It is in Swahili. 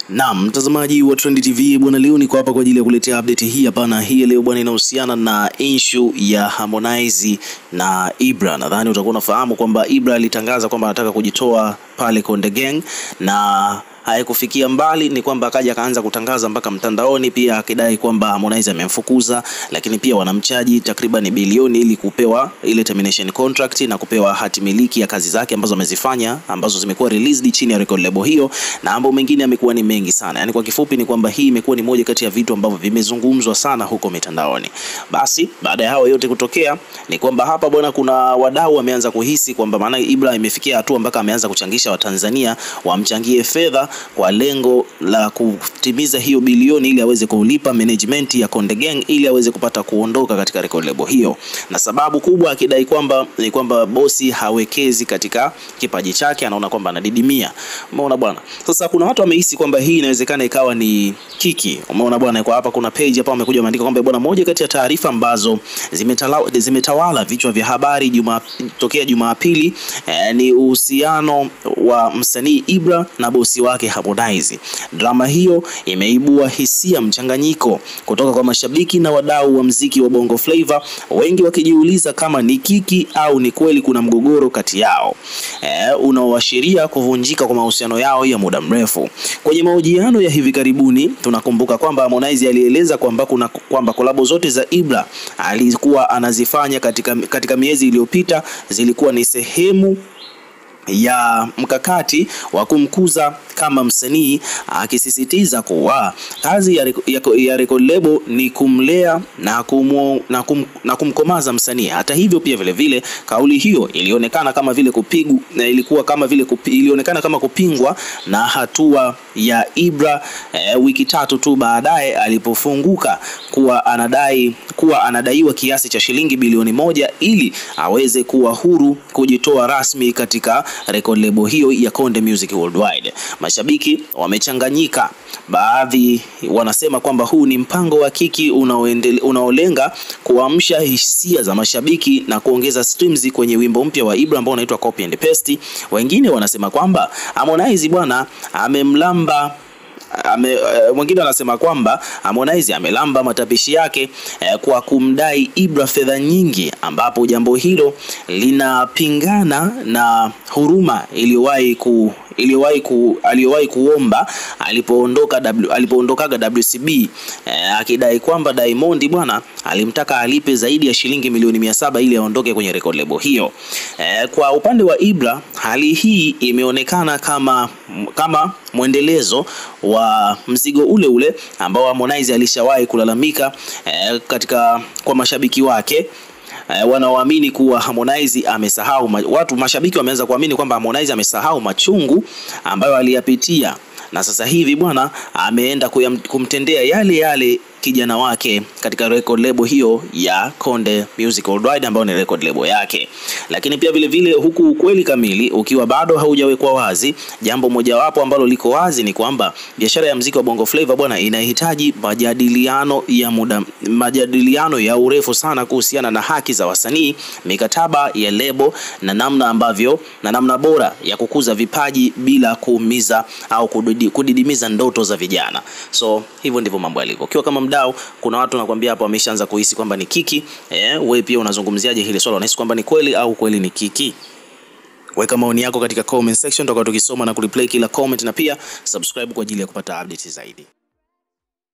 Naam, mtazamaji wa Trend TV bwana, leo niko hapa kwa ajili ya kuletea update hii hapa, na hii leo bwana inahusiana na issue ya Harmonize na Ibra. Nadhani utakuwa unafahamu kwamba Ibra alitangaza kwamba anataka kujitoa pale Konde Gang, na haikufikia mbali ni kwamba akaja akaanza kutangaza mpaka mtandaoni pia akidai kwamba Harmonize amemfukuza, lakini pia wanamchaji takriban bilioni ili kupewa ile termination contract na kupewa hati miliki ya kazi zake ambazo amezifanya, ambazo zimekuwa released chini ya record label hiyo, na mambo mengine yamekuwa ni mengi sana. Yani kwa kifupi ni kwamba hii imekuwa ni moja kati ya vitu ambavyo vimezungumzwa sana huko mitandaoni. Basi baada ya hao yote kutokea ni kwamba hapa bwana, kuna wadau wameanza kuhisi kwamba maana Ibra imefikia hatua mpaka ameanza kuchangisha Watanzania wamchangie fedha kwa lengo la kutimiza hiyo bilioni ili aweze kulipa management ya Konde Gang ili aweze kupata kuondoka katika record label hiyo. Na sababu kubwa akidai kwamba ni kwamba bosi hawekezi katika kipaji chake, anaona kwamba anadidimia. Umeona bwana? Sasa kuna watu wamehisi kwamba hii inawezekana ikawa ni kiki. Umeona bwana? Kwa hapa kuna page hapa wamekuja wameandika kwamba bwana, moja kati ya taarifa ambazo zimetawala vichwa vya habari tokea Jumapili ni uhusiano wa msanii Ibra na bosi wake Harmonize. Drama hiyo imeibua hisia mchanganyiko kutoka kwa mashabiki na wadau wa muziki wa Bongo Flava, wengi wakijiuliza kama ni kiki au ni kweli kuna mgogoro kati yao unaoashiria kuvunjika kwa mahusiano yao ya muda mrefu. Kwenye mahojiano ya hivi karibuni tunakumbuka kwamba Harmonize alieleza kwamba kolabo zote za Ibra alikuwa anazifanya katika miezi iliyopita zilikuwa ni sehemu ya mkakati wa kumkuza kama msanii, akisisitiza kuwa kazi ya record label ni kumlea na kumkomaza msanii. Hata hivyo pia vile vile kauli hiyo ilionekana kama vile ilionekana kama kupingwa na hatua ya Ibra wiki tatu tu baadaye alipofunguka kuwa anadaiwa kiasi cha shilingi bilioni 1 ili aweze kuwa huru kujitoa rasmi katika record label hiyo ya Konde Music Worldwide. Mashabiki wamechanganyika. Baadhi wanasema kwamba huu ni mpango wa kiki unaolenga kuamsha hisia za mashabiki na kuongeza streams kwenye wimbo mpya wa Ibra ambao unaitwa Copy and Paste. Wengine wanasema kwamba Harmonize bwana mwingine anasema kwamba Harmonize amelamba matapishi yake kwa kumdai Ibra fedha nyingi, ambapo jambo hilo linapingana na huruma aliyowahi kuomba alipoondokaga WCB, akidai kwamba Diamond bwana alimtaka alipe zaidi ya shilingi milioni 700 ili aondoke kwenye record label hiyo. Kwa upande wa Ibra, hali hii imeonekana kama mwendelezo wa mzigo ule ambao Harmonize alishawahi kulalamika kwa mashabiki wake wanaoamini kuwa Harmonize amesahau. Mashabiki wameanza kuamini kwamba Harmonize amesahau machungu ambayo aliyapitia, na sasa hivi bwana ameenda kumtendea yale kijana wake katika record label hiyo ya Konde Music Worldwide ambayo ni record label yake. Lakini pia vile vile huku ukweli kamili ukiwa bado haujawekwa wazi, jambo mojawapo ambalo liko wazi ni kwamba biashara ya muziki wa Bongo Flava bwana inahitaji majadiliano ya urefu sana kuhusiana na haki za wasanii, mikataba ya label na namna bora ya kukuza vipaji bila kuumiza au kudidimiza ndoto za vijana. So hivyo ndivyo mambo yalivyo. Ukiwa kama mdau, kuna watu nakwambia hapo wameshaanza kuhisi kwamba ni kiki. Wewe pia unazungumziaje hili swala? Unahisi kwamba ni kweli au kweli ni kiki? Weka maoni yako katika comment section, tutakuwa tukisoma na kureplay kila comment, na pia subscribe kwa ajili ya kupata updates zaidi.